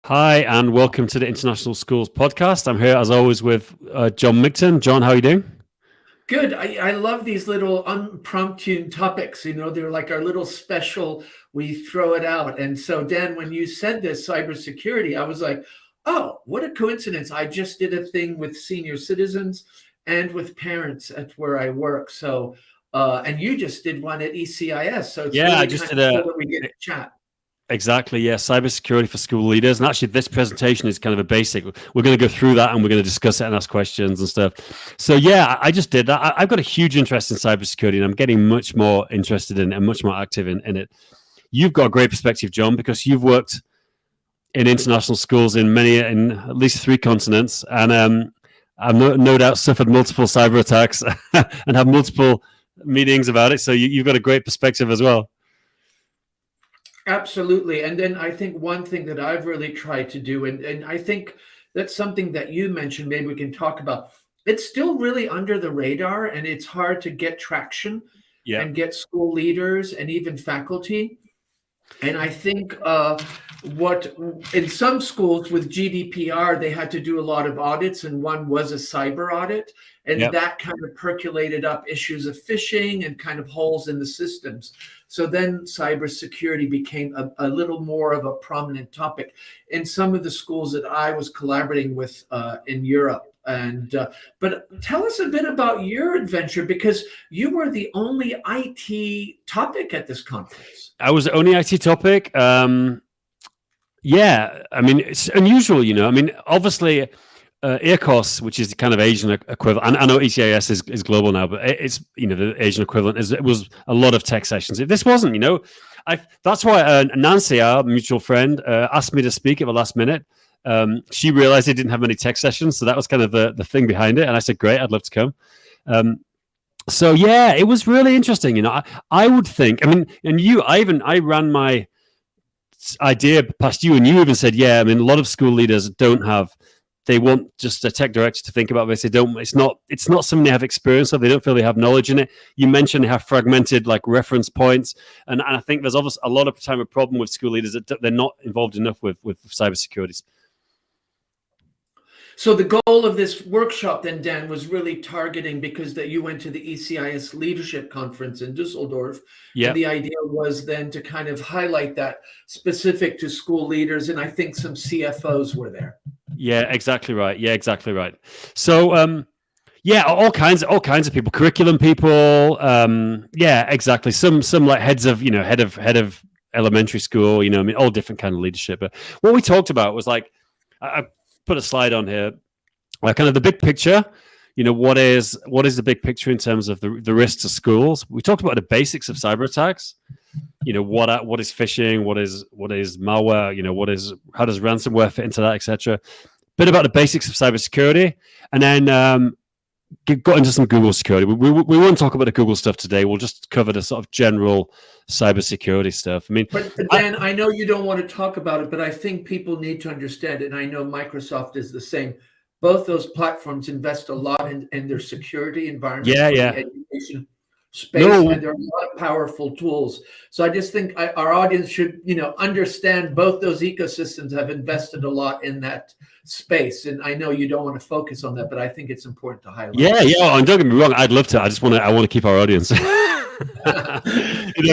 Hi, and welcome to the International Schools Podcast. I'm here, as always, with John Micton. John, how are you doing? Good. I love these little impromptu topics. They're like our little special, we throw it out. And so, Dan, when you said this cybersecurity, I was like, oh, what a coincidence. I just did a thing with senior citizens and with parents at where I work. So, and you just did one at ECIS. So it's Yeah, I really just kind did of cool a that we get to chat. exactly, yeah, cybersecurity for school leaders. And actually, this presentation is kind of a basic. We're going to go through that and we're going to discuss it and ask questions and stuff. So, yeah, I just did that. I've got a huge interest in cybersecurity and I'm getting much more interested in and much more active in it. You've got a great perspective, John, because you've worked in international schools in at least three continents. And I've no doubt suffered multiple cyber attacks and have multiple meetings about it. So you've got a great perspective as well. Absolutely. And then I think one thing that I've really tried to do, and I think that's something that you mentioned, maybe we can talk about. It's still really under the radar and it's hard to get traction Yeah. and get school leaders and even faculty. And I think what in some schools with GDPR, they had to do a lot of audits, and one was a cyber audit. And Yeah. that kind of percolated up issues of phishing and kind of holes in the systems. So then cybersecurity became a little more of a prominent topic in some of the schools that I was collaborating with in Europe. And but tell us a bit about your adventure, because you were the only IT topic at this conference. I was the only IT topic. Yeah, I mean, it's unusual, you know. I mean, obviously, EARCOS, which is the kind of Asian equivalent. I know ECIS is global now, but it's the Asian equivalent. It was a lot of tech sessions. If this wasn't, that's why Nancy, our mutual friend, asked me to speak at the last minute. She realized they didn't have many tech sessions, so that was kind of the thing behind it. And I said, great, I'd love to come. So yeah, it was really interesting. I would think. I mean, and I ran my idea past you, and you even said, yeah. I mean, a lot of school leaders don't have. They want just a tech director to think about this. They don't. It's not something they have experience of. They don't feel they have knowledge in it. You mentioned they have fragmented like reference points, and I think there's obviously a lot of time a problem with school leaders that they're not involved enough with cybersecurity. So the goal of this workshop then, Dan, was really targeting, because that you went to the ECIS Leadership Conference in Dusseldorf. Yeah. And the idea was then to kind of highlight that specific to school leaders. And I think some CFOs were there. Yeah, exactly right. Yeah, exactly right. So, yeah, all kinds of people, curriculum people. Yeah, exactly. Some like head of elementary school. I mean, all different kind of leadership. But what we talked about was like, I put a slide on here, kind of the big picture. What is the big picture in terms of the risks to schools? We talked about the basics of cyber attacks. What is phishing? What is malware? How does ransomware fit into that, etc. Bit about the basics of cybersecurity, and then got into some Google security. We won't talk about the Google stuff today. We'll just cover the sort of general cybersecurity stuff. I mean, but Dan, I know you don't want to talk about it, but I think people need to understand it. And I know Microsoft is the same. Both those platforms invest a lot in their security environment. Yeah. The education space, and there are a lot of powerful tools. So I just think our audience should, understand both those ecosystems have invested a lot in that space. And I know you don't want to focus on that, but I think it's important to highlight. Yeah. And don't get me wrong, I'd love to. I want to keep our audience. You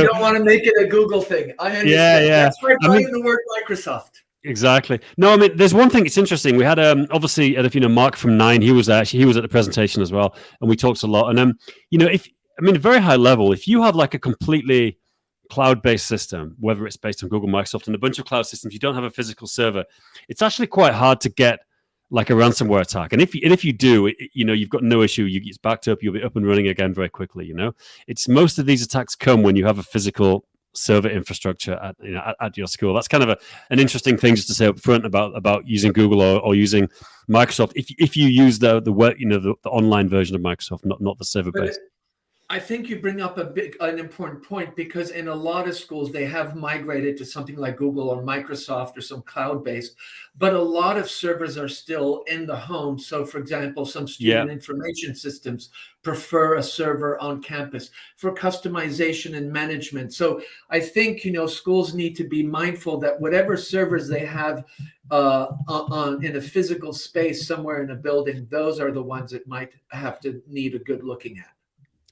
don't want to make it a Google thing. I understand. Yeah. That's why I'm the word Microsoft. Exactly. No, I mean, there's one thing. It's interesting. We had obviously, Mark from Nine. He was at the presentation as well, and we talked a lot. And very high level, if you have like a completely cloud-based system, whether it's based on Google, Microsoft, and a bunch of cloud systems, you don't have a physical server. It's actually quite hard to get like a ransomware attack. And if you do, you've got no issue. It's backed up. You'll be up and running again very quickly. It's most of these attacks come when you have a physical server infrastructure at your school. That's kind of an interesting thing just to say up front about using Google or using Microsoft. If you use the online version of Microsoft, not the server based. I think you bring up an important point, because in a lot of schools, they have migrated to something like Google or Microsoft or some cloud-based, but a lot of servers are still in the home. So for example, some student information systems prefer a server on campus for customization and management. So I think, schools need to be mindful that whatever servers they have in a physical space somewhere in a building, those are the ones that might have to need a good looking at.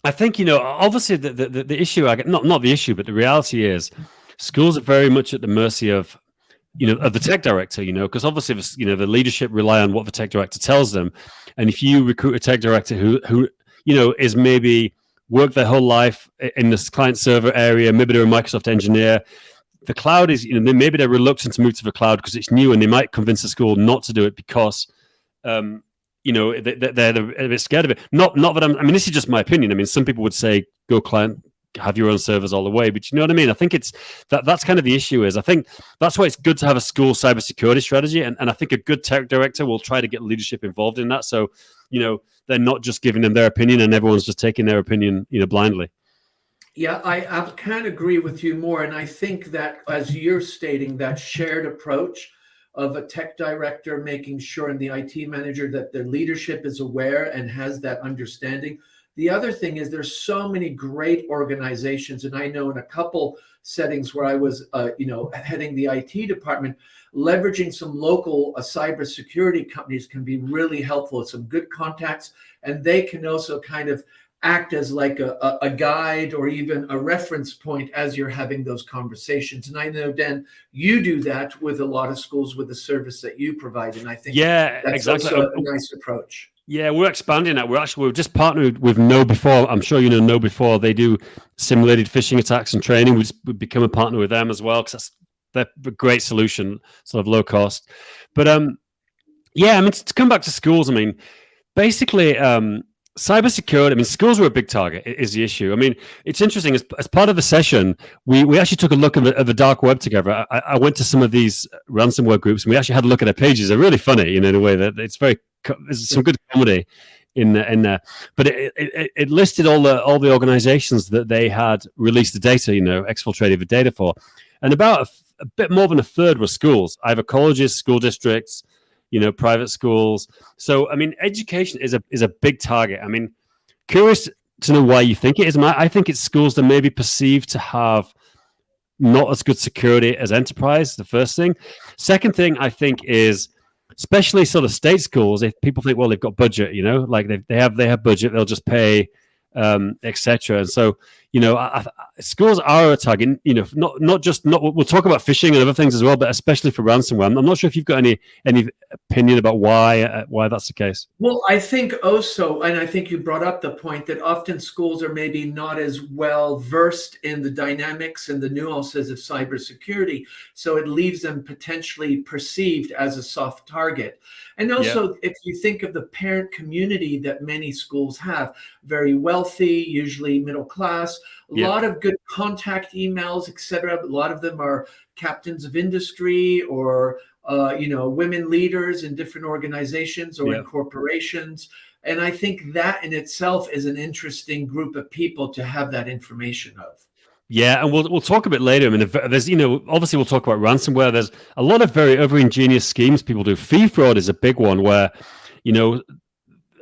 I think, obviously the issue, not the issue, but the reality is schools are very much at the mercy of, of the tech director, because obviously, the leadership rely on what the tech director tells them. And if you recruit a tech director who is maybe worked their whole life in this client server area, maybe they're a Microsoft engineer, the cloud is, maybe they're reluctant to move to the cloud because it's new, and they might convince the school not to do it because, they're a bit scared of it. Not that I mean, this is just my opinion. I mean, some people would say go client, have your own servers all the way, but you know what I mean? I think it's that's kind of the issue. Is I think that's why it's good to have a school cybersecurity strategy, and I think a good tech director will try to get leadership involved in that. So they're not just giving them their opinion and everyone's just taking their opinion blindly. Yeah, I can't agree with you more. And I think that, as you're stating, that shared approach of a tech director making sure, and the IT manager, that their leadership is aware and has that understanding. The other thing is there's so many great organizations, and I know in a couple settings where I was, heading the IT department, leveraging some local cybersecurity companies can be really helpful. It's some good contacts, and they can also kind of act as like a guide or even a reference point as you're having those conversations. And I know, Dan, you do that with a lot of schools with the service that you provide. And I think that's exactly also a nice approach. Yeah, we're expanding that. We've just partnered with KnowBe4. I'm sure you know KnowBe4. They do simulated phishing attacks and training. We've become a partner with them as well because they're a great solution, sort of low cost. But yeah, I mean, to come back to schools, I mean, basically, cybersecurity, I mean, schools were a big target, is the issue. I mean, it's interesting. As part of the session, we actually took a look at the dark web together. I went to some of these ransomware groups, and we actually had a look at their pages. They're really funny, in a way that there's some good comedy in there. But it listed all the organizations that they had released the data, exfiltrated the data for. And about a bit more than a third were schools, either colleges, school districts, private schools. So, I mean, education is a big target. I mean, curious to know why you think it is. I think it's schools that may be perceived to have not as good security as enterprise, the first thing. Second thing, I think, is especially sort of state schools, if people think, well, they've got budget, like they have budget, they'll just pay, etc. And so, schools are a target, not just we'll talk about phishing and other things as well, but especially for ransomware. I'm not sure if you've got any opinion about why that's the case. Well, I think also, and I think you brought up the point that often schools are maybe not as well versed in the dynamics and the nuances of cybersecurity, so it leaves them potentially perceived as a soft target. And also, if you think of the parent community that many schools have, very wealthy, usually middle class, a lot of good contact emails, etc. A lot of them are captains of industry or women leaders in different organizations or in corporations. And I think that in itself is an interesting group of people to have that information of. Yeah, and we'll talk a bit later. I mean, there's obviously we'll talk about ransomware. There's a lot of very over ingenious schemes people do. Fee fraud is a big one where,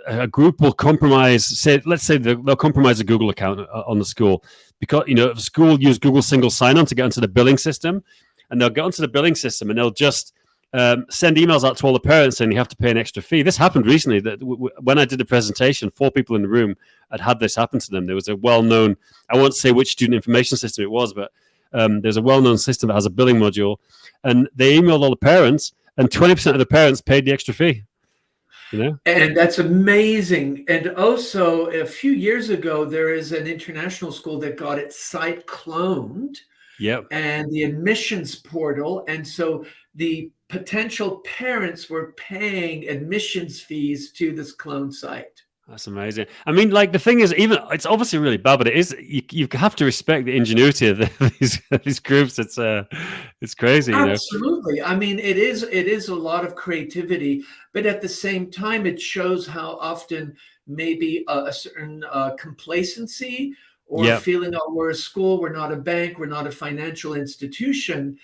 a group will compromise. Let's say they'll compromise a Google account on the school because if a school use Google single sign-on to get onto the billing system, and they'll get onto the billing system and they'll just send emails out to all the parents saying you have to pay an extra fee. This happened recently. That when I did the presentation, 4 people in the room had this happen to them. There was a well-known, I won't say which student information system it was, but there's a well-known system that has a billing module, and they emailed all the parents, and 20% of the parents paid the extra fee. And that's amazing. And also, a few years ago, there is an international school that got its site cloned. Yep. And the admissions portal. And so the potential parents were paying admissions fees to this clone site. That's amazing. I mean, like the thing is, even it's obviously really bad, but it is you have to respect the ingenuity of these groups. It's crazy. Absolutely. I mean, it is a lot of creativity, but at the same time, it shows how often maybe a certain complacency or feeling, oh, we're a school, we're not a bank, we're not a financial institution,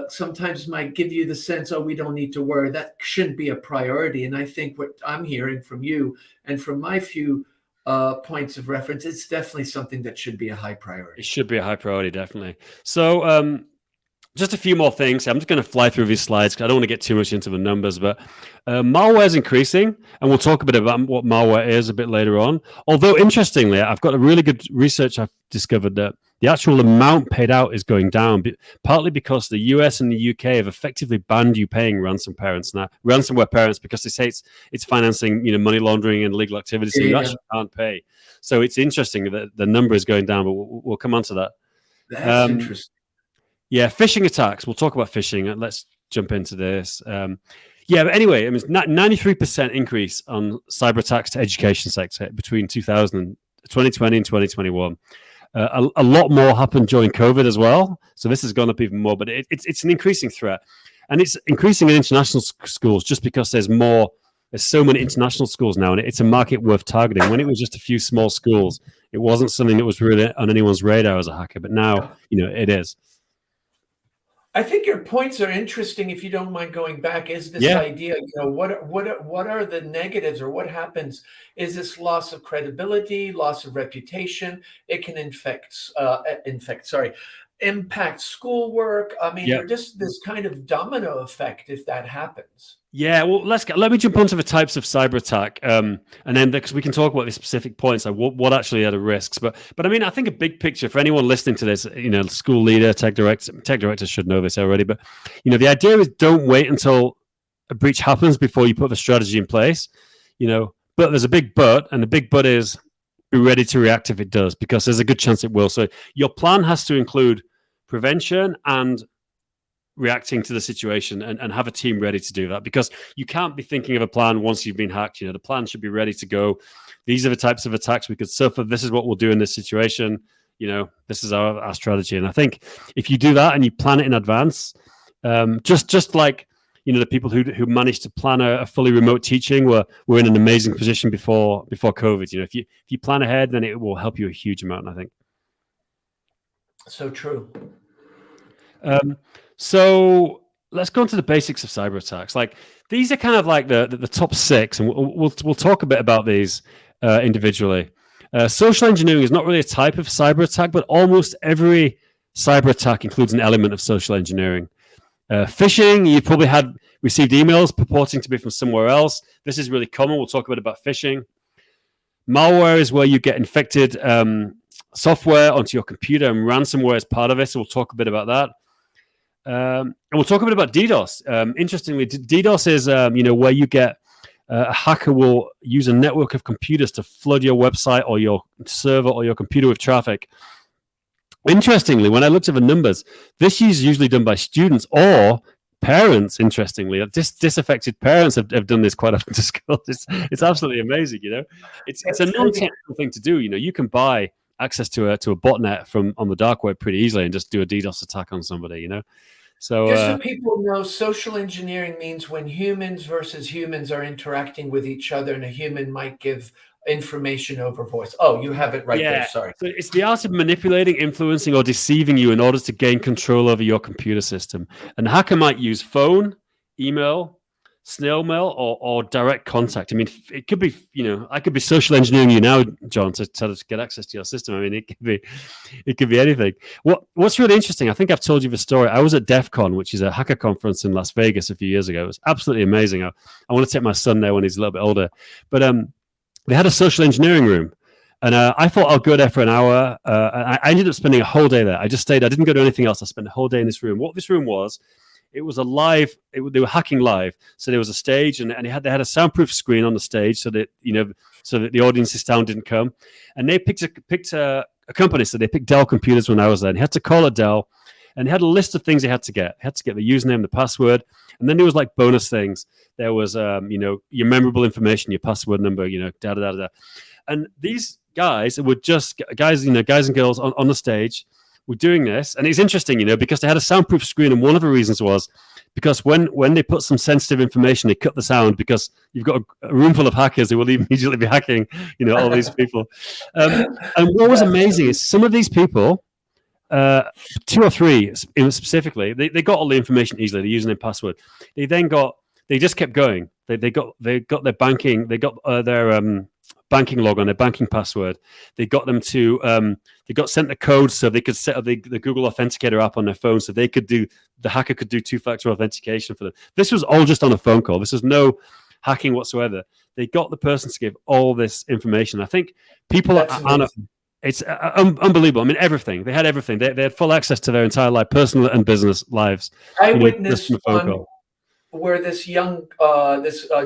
sometimes might give you the sense, oh, we don't need to worry. That shouldn't be a priority. And I think what I'm hearing from you and from my few points of reference, it's definitely something that should be a high priority. It should be a high priority, definitely. So just a few more things. I'm just going to fly through these slides because I don't want to get too much into the numbers, but malware is increasing, and we'll talk a bit about what malware is a bit later on. Although, interestingly, I've got a really good research I've discovered that the actual amount paid out is going down, partly because the US and the UK have effectively banned you paying ransomware parents, because they say it's financing money laundering and illegal activity, so you actually can't pay. So it's interesting that the number is going down, but we'll come on to that. That's interesting. Yeah, phishing attacks. We'll talk about phishing. Let's jump into this. But anyway, I mean, 93% increase on cyber attacks to education sector between 2020 and 2021. A lot more happened during COVID as well. So this has gone up even more, but it's an increasing threat. And it's increasing in international schools just because there's so many international schools now, and it's a market worth targeting. When it was just a few small schools, it wasn't something that was really on anyone's radar as a hacker, but now, it is. I think your points are interesting. If you don't mind going back, is this idea, what are the negatives, or what happens? Is this loss of credibility, loss of reputation? It can impact schoolwork. I mean, they're just this kind of domino effect if that happens. Yeah, well, let me jump onto the types of cyber attack, and then because we can talk about the specific points, like what actually are the risks. But I mean, I think a big picture for anyone listening to this, school leader, tech directors should know this already. But the idea is don't wait until a breach happens before you put the strategy in place. But there's a big but, and the big but is be ready to react if it does, because there's a good chance it will. So your plan has to include prevention and reacting to the situation, and have a team ready to do that, because you can't be thinking of a plan once you've been hacked. The plan should be ready to go. These are the types of attacks we could suffer. This is what we'll do in this situation. This is our strategy. And I think if you do that and you plan it in advance, just like the people who managed to plan a fully remote teaching were in an amazing position before COVID. If you plan ahead, then it will help you a huge amount, I think. So true. So let's go into the basics of cyber attacks. Like, these are kind of like the top 6, and we'll talk a bit about these individually. Social engineering is not really a type of cyber attack, but almost every cyber attack includes an element of social engineering. Phishing, you probably received emails purporting to be from somewhere else. This is really common. We'll talk a bit about phishing. Malware is where you get infected software onto your computer, and ransomware is part of it. So we'll talk a bit about that. And we'll talk a bit about DDoS. Interestingly, DDoS is where you get a hacker will use a network of computers to flood your website or your server or your computer with traffic. Interestingly, when I looked at the numbers, this is usually done by students or parents. Interestingly, disaffected parents have done this quite often to schools. It's absolutely amazing. It's a non-technical thing to do. You can buy access to a botnet on the dark web pretty easily and just do a DDoS attack on somebody. So just so people know, social engineering means when humans versus humans are interacting with each other, and a human might give information over voice. Oh, you have it right there. Sorry. So it's the art of manipulating, influencing, or deceiving you in order to gain control over your computer system. And the hacker might use phone, email, snail mail, or direct contact. I mean, it could be, I could be social engineering you now, John, to get access to your system. I mean, it could be anything. What's really interesting, I think I've told you the story. I was at DEF CON, which is a hacker conference in Las Vegas a few years ago. It was absolutely amazing. I want to take my son there when he's a little bit older. But they had a social engineering room. And I thought I'll go there for an hour. I ended up spending a whole day there. I just stayed. I didn't go to anything else. I spent a whole day in this room. What this room was, it was a live. They were hacking live. So there was a stage, and they had a soundproof screen on the stage, so that the audience's sound didn't come. And they picked a company. So they picked Dell computers when I was there. And they had to call it Dell, and they had a list of things they had to get. They had to get the username, the password, and then there was like bonus things. There was your memorable information, your password number, da da da da. And these guys were just guys and girls on the stage were doing this. And it's interesting, because they had a soundproof screen. And one of the reasons was because when they put some sensitive information, they cut the sound, because you've got a room full of hackers who will immediately be hacking, all these people. And what was amazing is some of these people, 2 or 3 specifically, they got all the information easily, the username, password. They just kept going. They got their banking, they got their banking log on, their banking password. They got them to they got sent the code so they could set up the Google Authenticator app on their phone, so they could do the hacker could do two-factor authentication for them. This was all just on a phone call. This was no hacking whatsoever. They got the person to give all this information. I think people are. It's unbelievable. I mean, everything. They had everything. They had full access to their entire life, personal and business lives. I witnessed one where this young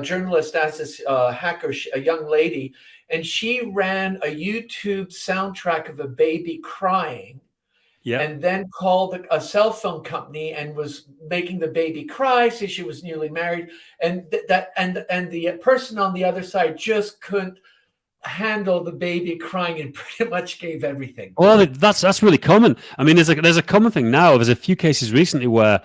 journalist asked this hacker, a young lady, and she ran a YouTube soundtrack of a baby crying, and then called a cell phone company and was making the baby cry. So she was newly married, and the person on the other side just couldn't handle the baby crying and pretty much gave everything. Well, that's really common. I mean, there's a common thing now. There's a few cases recently where,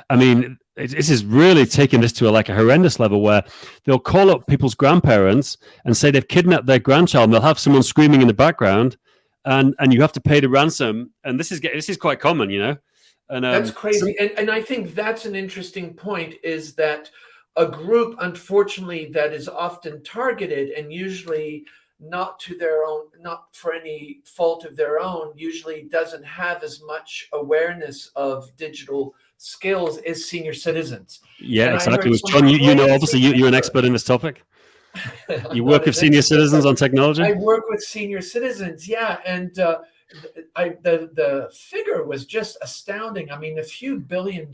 I mean, this is really taking this to a horrendous level where they'll call up people's grandparents and say they've kidnapped their grandchild, and they'll have someone screaming in the background, and you have to pay the ransom. And this is quite common, you know. And that's crazy. And I think that's an interesting point, is that a group, unfortunately, that is often targeted and usually not for any fault of their own, usually doesn't have as much awareness of digital skills as senior citizens. Yeah, exactly. John, you know, obviously you're an expert in this topic. You work with senior citizens on technology? I work with senior citizens, yeah. And the figure was just astounding. I mean, a few $billion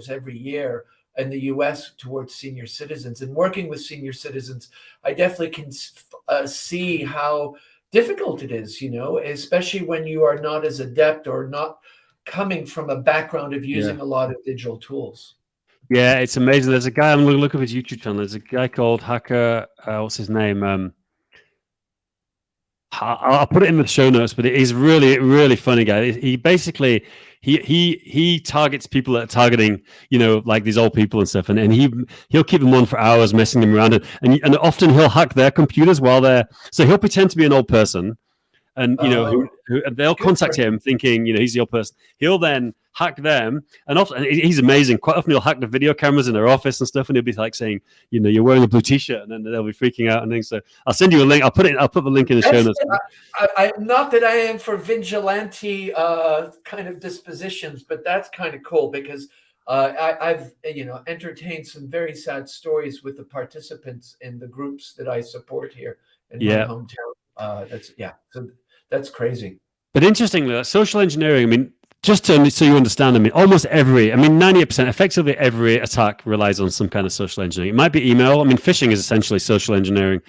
every year in the US towards senior citizens. And working with senior citizens, I definitely can see how difficult it is, you know, especially when you are not as adept or not coming from a background of using a lot of digital tools. Yeah, it's amazing. There's a guy, I'm going to look up his YouTube channel. There's a guy called Hacker, what's his name? I'll put it in the show notes, but he's really, really funny guy. He basically, he targets people that are targeting, you know, like these old people and stuff. And he'll keep them on for hours, messing them around. And often he'll hack their computers so he'll pretend to be an old person. And, you know, they'll contact him thinking, you know, he's the old person. He'll then hack them. And often, he's amazing. Quite often he'll hack the video cameras in their office and stuff. And he'll be like saying, you know, you're wearing a blue t-shirt. And then they'll be freaking out and things. So I'll send you a link. I'll put the link in the show notes. Not that I am for vigilante kind of dispositions, but that's kind of cool because I've, you know, entertained some very sad stories with the participants in the groups that I support here in my hometown. So that's crazy. But interestingly, social engineering, I mean, just so you understand, I mean, 90%, effectively every attack relies on some kind of social engineering. It might be email. I mean, phishing is essentially social engineering.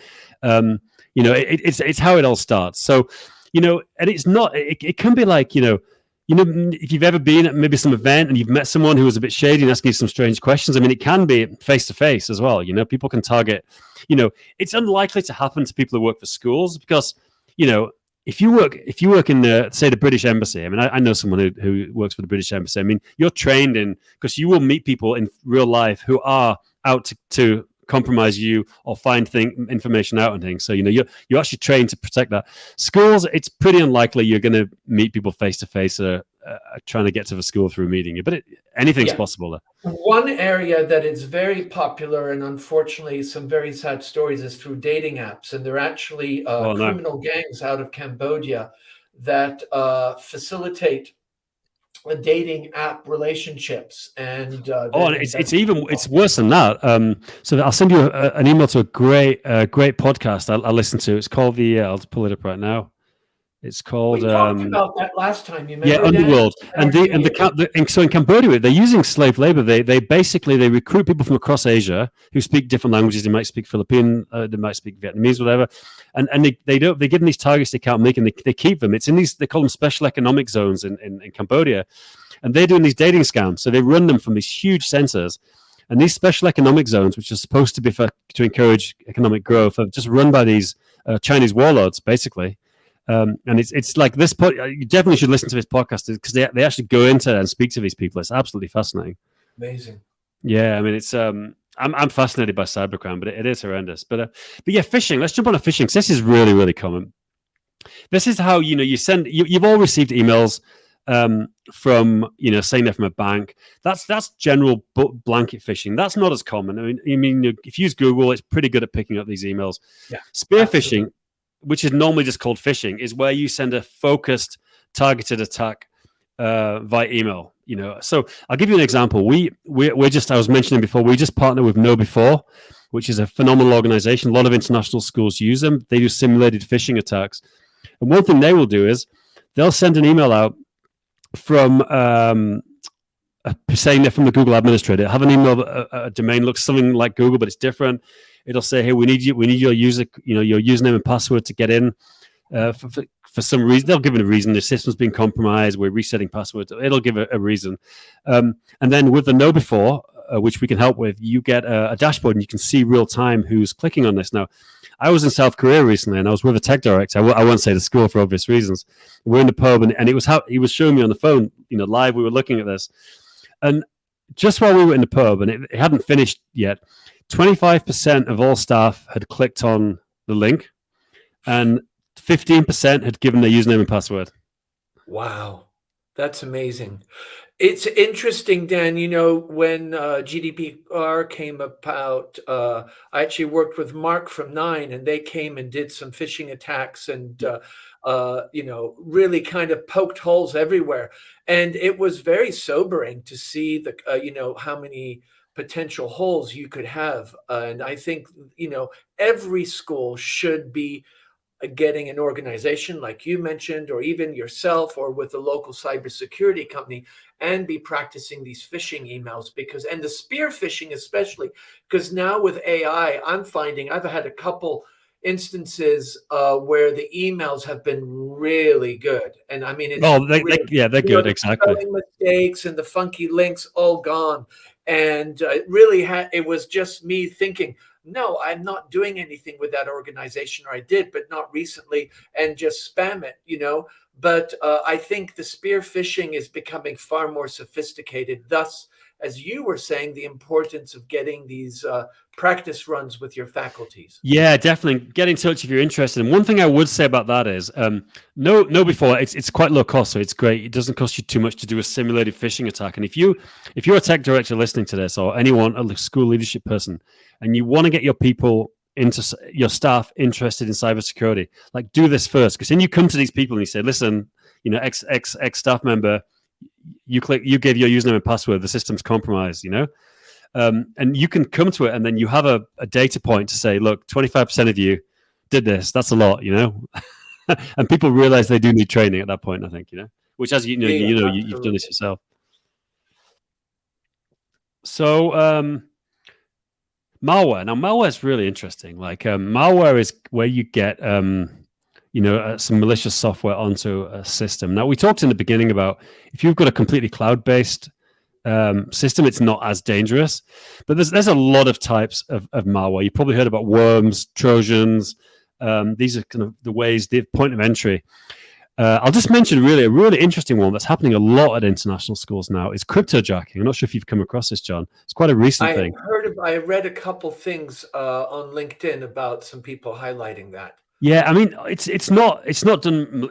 You know, it's how it all starts. So, you know, and it's not, it can be like, you know, if you've ever been at maybe some event and you've met someone who was a bit shady and asking you some strange questions, I mean, it can be face to face as well. You know, people can target, you know, it's unlikely to happen to people who work for schools because, you know, if you work in say the British Embassy, I mean, I know someone who works for the British Embassy. I mean, you're trained because you will meet people in real life who are out to compromise you or find information out and things. So, you know, you're actually trained to protect that. Schools, it's pretty unlikely you're going to meet people face to face trying to get to the school through meeting you, but anything's possible there. One area that is very popular and unfortunately some very sad stories is through dating apps, and they're actually criminal gangs out of Cambodia that facilitate dating app relationships. And it's worse than that. So I'll send you an email to a great podcast I'll listen to. It's called I'll pull it up right now. It's called. We talked about that last time. You remember? Underworld, so in Cambodia they're using slave labor. They basically recruit people from across Asia who speak different languages. They might speak Philippine, they might speak Vietnamese, whatever, and they give them these targets they can't make, and they keep them. It's in these, they call them special economic zones in Cambodia, and they're doing these dating scams. So they run them from these huge centers, and these special economic zones, which are supposed to be to encourage economic growth, are just run by these Chinese warlords, basically. And it's like this. You definitely should listen to this podcast because they actually go into and speak to these people. It's absolutely fascinating. Amazing. Yeah, I mean, it's I'm fascinated by cybercrime, but it is horrendous. But yeah, phishing. Let's jump on to phishing because this is really, really common. This is how, you know, you've all received emails from, saying they're from a bank. That's general blanket phishing. That's not as common. I mean, if you use Google, it's pretty good at picking up these emails. Yeah, Spear absolutely. phishing, which is normally just called phishing, is where you send a focused, targeted attack via email. So I'll give you an example. I was mentioning before, we just partner with KnowBe4, which is a phenomenal organization. A lot of international schools use them. They do simulated phishing attacks. And one thing they will do is they'll send an email out from saying they're from the Google administrator. Have an email, a domain looks something like Google, but it's different. It'll say, "Hey, we need your user, your username and password to get in." For some reason, they'll give it a reason. The system's been compromised. We're resetting passwords. It'll give a reason. And then with the KnowBe4, which we can help with, you get a dashboard and you can see real time who's clicking on this. Now, I was in South Korea recently and I was with a tech director. I won't say the school for obvious reasons. We're in the pub and it was how he was showing me on the phone, live. We were looking at this. And just while we were in the pub and it hadn't finished yet, 25% of all staff had clicked on the link and 15% had given their username and password. Wow, that's amazing. It's interesting, Dan, when GDPR came about, I actually worked with Mark from Nine, and they came and did some phishing attacks and, really kind of poked holes everywhere. And it was very sobering to see how many potential holes you could have. And I think, every school should be getting an organization like you mentioned, or even yourself, or with a local cybersecurity company, and be practicing these phishing emails, and the spear phishing especially, because now with AI, I'm finding I've had a couple instances where the emails have been really good. And I mean, it's they're good. The Exactly. spelling mistakes and the funky links all gone. And it was just me thinking, no, I'm not doing anything with that organization, or I did, but not recently, and just spam it, But I think the spear phishing is becoming far more sophisticated. Thus, as you were saying, the importance of getting these practice runs with your faculties. Yeah, definitely. Get in touch if you're interested. And one thing I would say about that is, KnowBe4, it's quite low cost, so it's great. It doesn't cost you too much to do a simulated phishing attack. And if you're a tech director listening to this, or anyone, a school leadership person, and you want to get your your staff interested in cybersecurity, like, do this first, because then you come to these people and you say, "Listen, X staff member, you gave your username and password. The system's compromised." And you can come to it, and then you have a data point to say, "Look, 25% of you did this. That's a lot," And people realize they do need training at that point, I think, which, as you've done this yourself. So, malware. Now, malware is really interesting. Like, malware is where you get, some malicious software onto a system. Now, we talked in the beginning about if you've got a completely cloud-based system, it's not as dangerous. But there's a lot of types of malware. You probably heard about worms, Trojans. These are kind of the point of entry. I'll just mention a really interesting one that's happening a lot at international schools now is cryptojacking. I'm not sure if you've come across this, John. It's quite a recent thing. I read a couple things on LinkedIn about some people highlighting that. Yeah, I mean, it's not done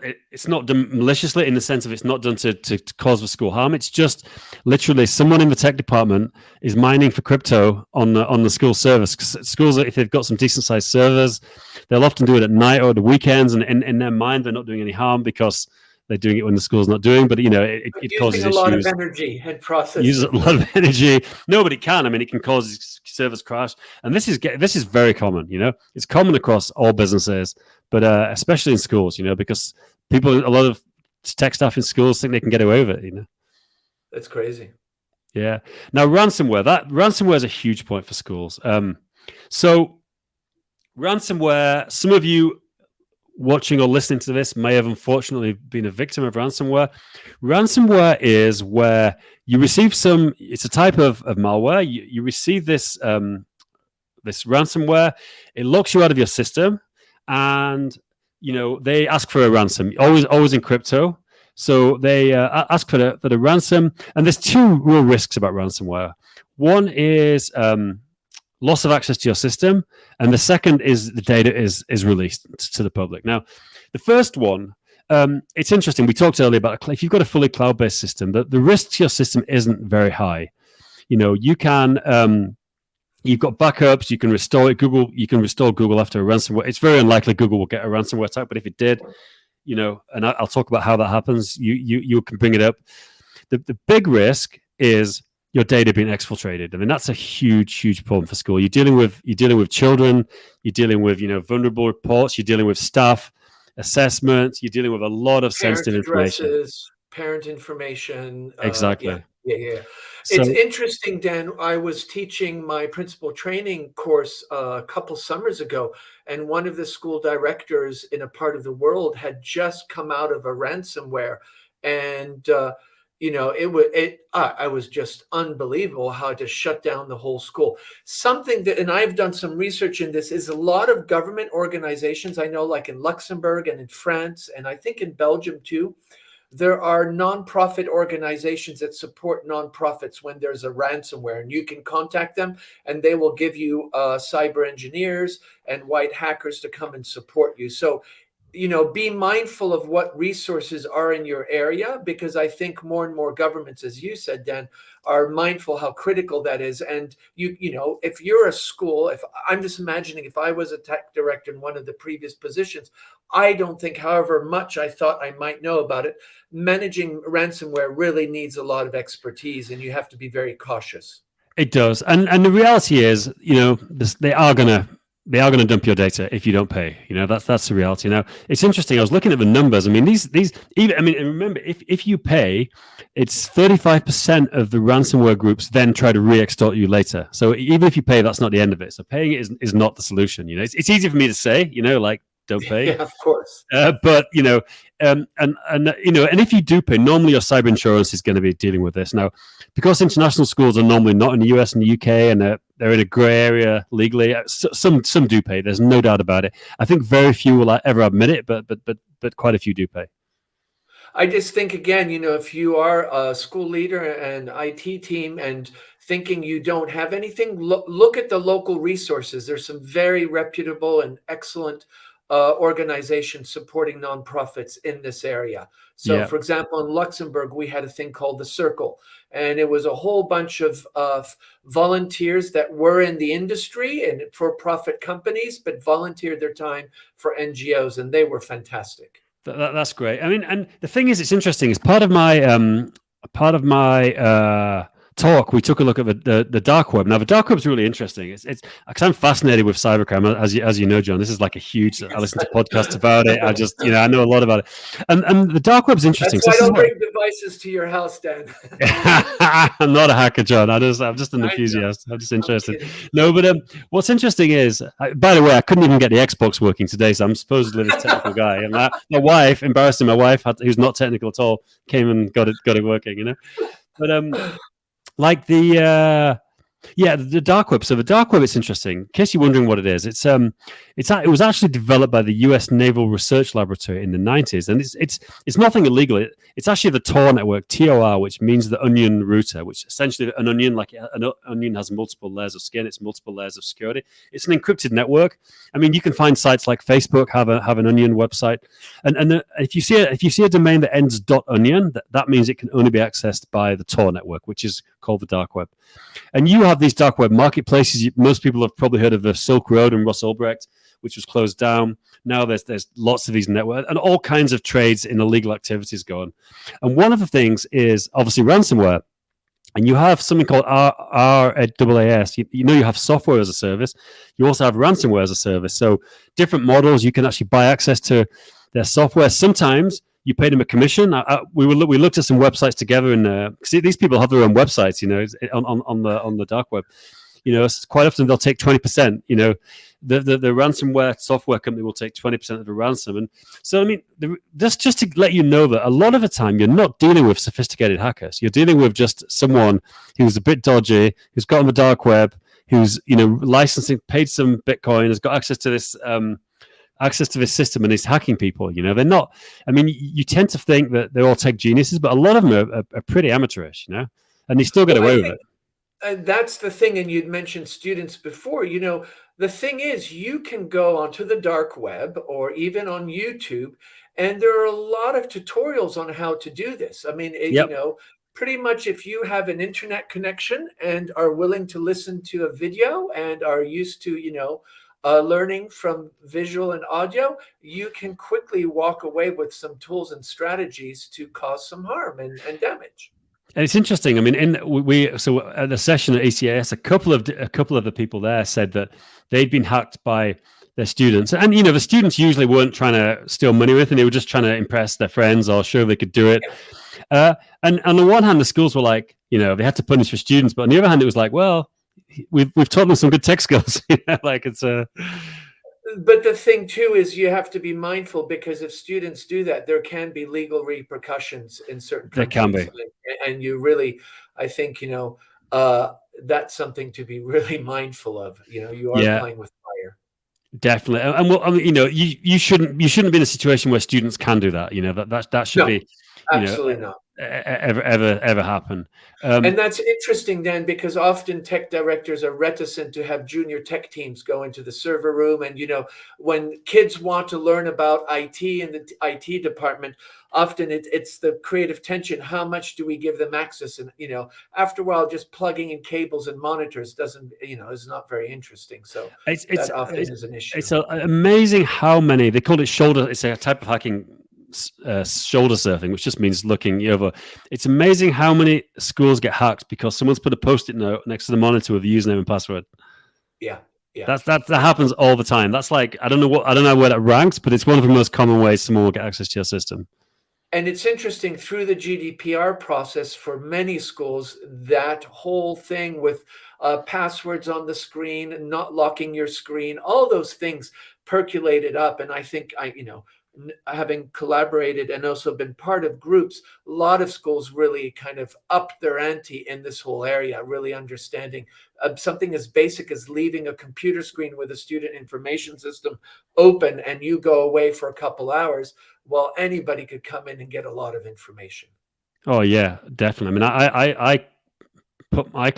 maliciously, in the sense of it's not done to cause the school harm. It's just literally someone in the tech department is mining for crypto on the school service. Schools, if they've got some decent sized servers, they'll often do it at night or the weekends, and in their mind they're not doing any harm because they're doing it when the school's not doing. But it causes issues. A lot of energy and processing. Uses a lot of energy. Nobody can. I mean, it can cause servers crash, and this is very common. It's common across all businesses, but especially in schools. Because a lot of tech staff in schools think they can get away with it. That's crazy. Yeah. Now, ransomware is a huge point for schools. So ransomware. Some of you watching or listening to this may have unfortunately been a victim of ransomware. Ransomware is where you receive it's a type of malware. You receive this ransomware. It locks you out of your system, and they ask for a ransom. Always in crypto. So they ask for the ransom, and there's two real risks about ransomware. One is loss of access to your system, and the second is the data is released to the public. Now, the first one, it's interesting. We talked earlier about if you've got a fully cloud-based system, the risk to your system isn't very high. You can you've got backups. You can restore it. You can restore Google after a ransomware. It's very unlikely Google will get a ransomware attack, but if it did, and I'll talk about how that happens. You can bring it up. The big risk is your data being exfiltrated. I mean, that's a huge problem for school. You're dealing with children. You're dealing with vulnerable reports. You're dealing with staff assessments. You're dealing with a lot of sensitive information. Parent information. Exactly. Yeah. So It's interesting, Dan. I was teaching my principal training course a couple summers ago, and one of the school directors in a part of the world had just come out of a ransomware, and I was just unbelievable how to shut down the whole school. Something that, and I've done some research in this, is a lot of government organizations I know, like in Luxembourg and in France, and I think in Belgium too. There are nonprofit organizations that support nonprofits when there's a ransomware, and you can contact them and they will give you cyber engineers and white hackers to come and support you. So, be mindful of what resources are in your area, because I think more and more governments, as you said, Dan, are mindful how critical that is. And if you're a school, if I'm just imagining if I was a tech director in one of the previous positions, I don't think, however much I thought I might know about it, managing ransomware really needs a lot of expertise, and you have to be very cautious. it does, and the reality is, they are gonna dump your data if you don't pay. That's the reality. Now, it's interesting. I was looking at the numbers. I mean, these even. I mean, and remember, if you pay, it's 35% of the ransomware groups then try to re-extort you later. So even if you pay, that's not the end of it. So paying is not the solution. It's easy for me to say. Like, don't pay. Yeah, of course. But and if you do pay, normally your cyber insurance is going to be dealing with this. Now, because international schools are normally not in the US and the UK, and they're in a grey area legally, some do pay. There's no doubt about it. I think very few will ever admit it, but quite a few do pay. I just think, again, if you are a school leader and IT team and thinking you don't have anything, look at the local resources. There's some very reputable and excellent organizations supporting nonprofits in this area. So, Yeah. for example, in Luxembourg, we had a thing called the Circle, and it was a whole bunch of volunteers that were in the industry and for-profit companies, but volunteered their time for NGOs, and they were fantastic. That's great. I mean, and the thing is, it's interesting. As part of my talk, we took a look at the dark web. Now, the dark web is really interesting. It's because I'm fascinated with cybercrime, as you know, John. This is like a huge. I listen to podcasts about it. I just I know a lot about it, and the dark web's interesting. That's why I don't bring devices to your house, Dan. I'm not a hacker, John. I'm just an enthusiast. I'm just interested. No, but what's interesting is, by the way, I couldn't even get the Xbox working today, so I'm supposedly this technical guy. And my wife, embarrassing, who's not technical at all, came and got it working. But like the dark web. So the dark web is interesting. In case you're wondering what it is, it was actually developed by the U.S. Naval Research Laboratory in the 90s, and it's nothing illegal. It's actually the Tor network, TOR, which means the onion router, which essentially an onion, like an onion, has multiple layers of skin. It's multiple layers of security. It's an encrypted network. I mean, you can find sites like Facebook have an onion website, and if you see a domain that ends .onion, that means it can only be accessed by the Tor network, which is called the dark web. And you have these dark web marketplaces. Most people have probably heard of the Silk Road and Ross Ulbricht, which was closed down. Now there's lots of these networks and all kinds of trades in illegal activities going. And one of the things is obviously ransomware. And you have something called RAAS. You have software as a service. You also have ransomware as a service. So different models, you can actually buy access to their software. Sometimes you pay them a commission. We looked at some websites together, and see, these people have their own websites, on the dark web. Quite often they'll take 20%. The ransomware software company will take 20% of the ransom. And so, I mean, just to let you know that a lot of the time you're not dealing with sophisticated hackers. You're dealing with just someone who's a bit dodgy, who's got on the dark web, who's licensing, paid some Bitcoin, has got access to this. Access to this system, and is hacking people. They're not. I mean, you tend to think that they're all tech geniuses, but a lot of them are pretty amateurish, and they still get away with it. And that's the thing. And you'd mentioned students before. The thing is, you can go onto the dark web or even on YouTube And there are a lot of tutorials on how to do this. I mean, Yep. pretty much if you have an internet connection and are willing to listen to a video and are used to, learning from visual and audio, you can quickly walk away with some tools and strategies to cause some harm and damage. And it's interesting. I mean, so at the session at ECAS, a couple of the people there said that they'd been hacked by their students, and the students usually weren't trying to steal money with, and they were just trying to impress their friends or show they could do it. And on the one hand, the schools were like, they had to punish the students, but on the other hand, it was like, well, we've taught them some good tech skills. Like it's a. But the thing too is you have to be mindful, because if students do that, there can be legal repercussions in certain There can countries. be. And you really, I think, that's something to be really mindful of. You are Yeah, playing with fire. definitely. And well, I mean, you shouldn't be in a situation where students can do that. That should No, be, absolutely not. ever happen. And that's interesting, Dan, because often tech directors are reticent to have junior tech teams go into the server room. And, when kids want to learn about IT in the IT department, often it's the creative tension. How much do we give them access? And, after a while, just plugging in cables and monitors doesn't, is not very interesting. So that often is an issue. It's amazing how many, they called it shoulder. It's a type of hacking, shoulder surfing, which just means looking over. It's amazing how many schools get hacked because someone's put a post-it note next to the monitor with the username and password. Yeah, yeah. That happens all the time. That's like, I don't know where that ranks, but it's one of the most common ways someone will get access to your system. And it's interesting, through the GDPR process for many schools, that whole thing with passwords on the screen, not locking your screen, all those things percolated up. And I think having collaborated and also been part of groups, a lot of schools really kind of upped their ante in this whole area, really understanding something as basic as leaving a computer screen with a student information system open and you go away for a couple hours. Well, anybody could come in and get a lot of information. Oh yeah, definitely. I mean, I put my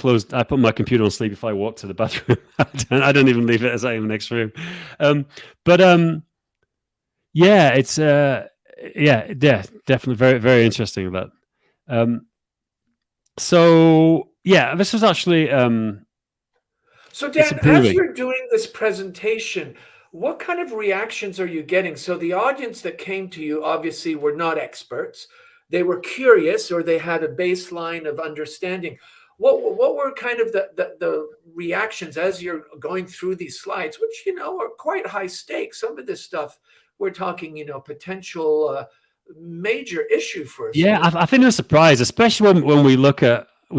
computer on sleep if I walk to the bathroom. I don't even leave it as I'm in the next room. But yeah, it's definitely very, very interesting that. So yeah, this was actually So Dan, as you're doing this presentation, what kind of reactions are you getting? So the audience that came to you obviously were not experts. They were curious, or they had a baseline of understanding. What were kind of the reactions as you're going through these slides, which are quite high stakes? Some of this stuff we're talking, potential major issue for us. Yeah, I think it was a surprise, especially when we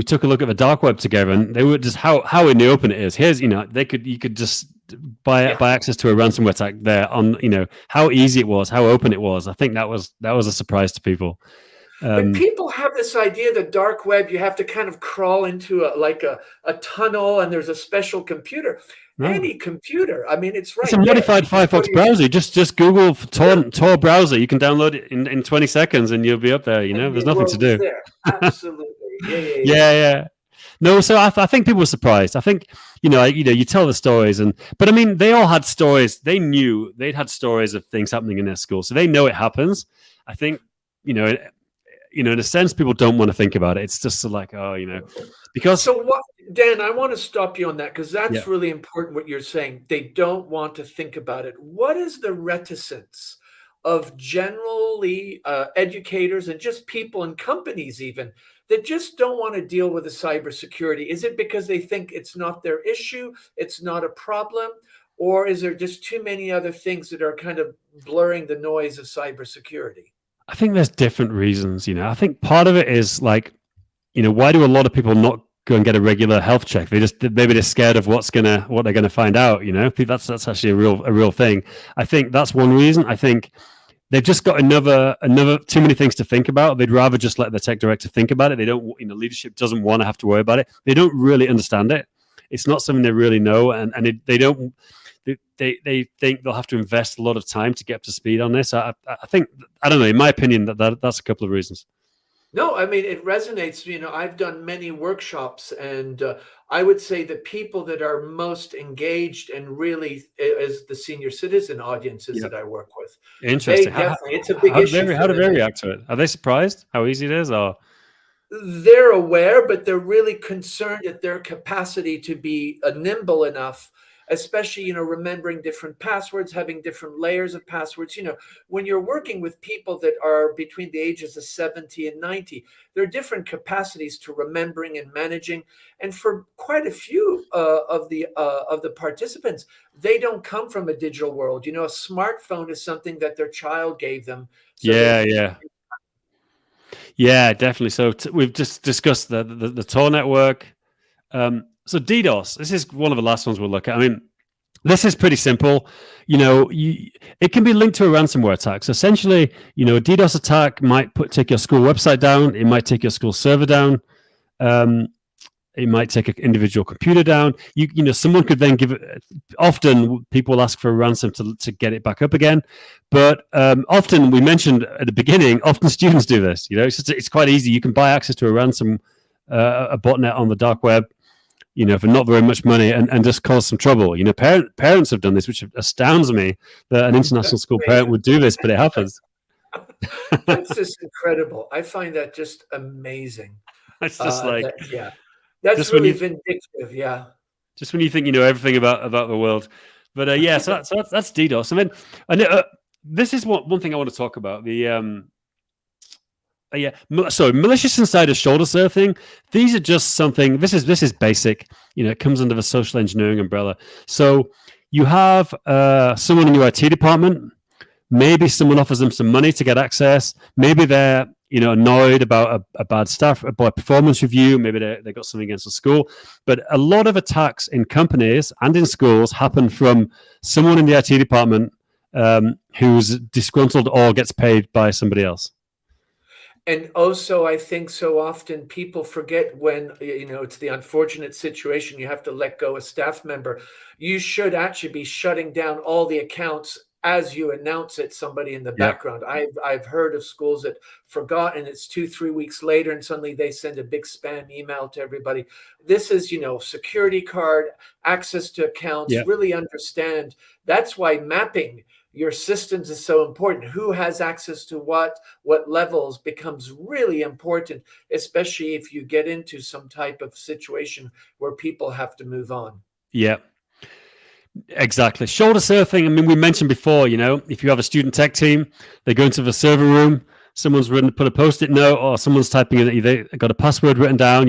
took a look at the dark web together, and they were just how in the open it is. Here's you could just buy access to a ransomware attack there on how easy it was, how open it was. I think that was a surprise to people. But people have this idea that dark web, you have to kind of crawl into a tunnel, and there's a special computer. No. Any computer. I mean, it's right. It's a modified Firefox browser. Just Google Tor browser. You can download it in 20 seconds, and you'll be up there. There's nothing to do. There. Absolutely. Yeah. No, so I think people were surprised. I think you tell the stories, but I mean, they all had stories. They knew they'd had stories of things happening in their school, so they know it happens. I think in a sense, people don't want to think about it. It's just like, because. So what, Dan, I want to stop you on that, because that's really important what you're saying. They don't want to think about it. What is the reticence of generally educators and just people and companies even that just don't want to deal with the cybersecurity? Is it because they think it's not their issue, it's not a problem, or is there just too many other things that are kind of blurring the noise of cybersecurity? I think there's different reasons. I think part of it is like, why do a lot of people not go and get a regular health check? Maybe they're scared of what they're gonna find out. That's actually a real thing. I think that's one reason. I think they've just got another too many things to think about. They'd rather just let the tech director think about it. They don't, leadership doesn't want to have to worry about it. They don't really understand it. It's not something they really know, and they don't. They think they'll have to invest a lot of time to get up to speed on this. I think, I don't know, in my opinion, that's a couple of reasons. No, I mean, it resonates. I've done many workshops, and I would say the people that are most engaged and really is the senior citizen audiences that I work with. Interesting. Definitely, it's a big issue How for do them. they react to it? Are they surprised how easy it is, or They're aware, but they're really concerned at their capacity to be nimble enough, especially, remembering different passwords, having different layers of passwords. When you're working with people that are between the ages of 70 and 90, there are different capacities to remembering and managing. And for quite a few of the participants, they don't come from a digital world. A smartphone is something that their child gave them. So they yeah, definitely. So we've just discussed the Tor network. So DDoS. This is one of the last ones we'll look at. I mean, this is pretty simple. It can be linked to a ransomware attack. So essentially, a DDoS attack might take your school website down. It might take your school server down. It might take an individual computer down. Someone could then often people ask for a ransom to get it back up again. But often, we mentioned at the beginning, often students do this. It's quite easy. You can buy access to a ransom, a botnet on the dark web, for not very much money and just cause some trouble. Parents have done this, which astounds me that an international school parent would do this, but it happens. That's just incredible. I find that just amazing. It's just like, that's really vindictive. Yeah. Just when you think you know everything about the world, but so that's DDoS. And then this is one thing I want to talk about. Malicious insider shoulder surfing. These are just something. This is basic. It comes under the social engineering umbrella. So you have someone in your IT department. Maybe someone offers them some money to get access. Maybe they're annoyed about a bad performance review. Maybe they got something against the school. But a lot of attacks in companies and in schools happen from someone in the IT department who's disgruntled or gets paid by somebody else. And also, I think so often people forget when, it's the unfortunate situation, you have to let go a staff member. You should actually be shutting down all the accounts as you announce it, somebody in the background. I've heard of schools that forgot, and it's 2-3 weeks later, and suddenly they send a big spam email to everybody. This is, security card, access to accounts, really understand. That's why mapping your systems is so important. Who has access to what levels becomes really important, especially if you get into some type of situation where people have to move on. Yeah. Exactly. Shoulder surfing. I mean, we mentioned before, if you have a student tech team, they go into the server room, someone's put a Post-it note, or someone's typing in, they got a password written down,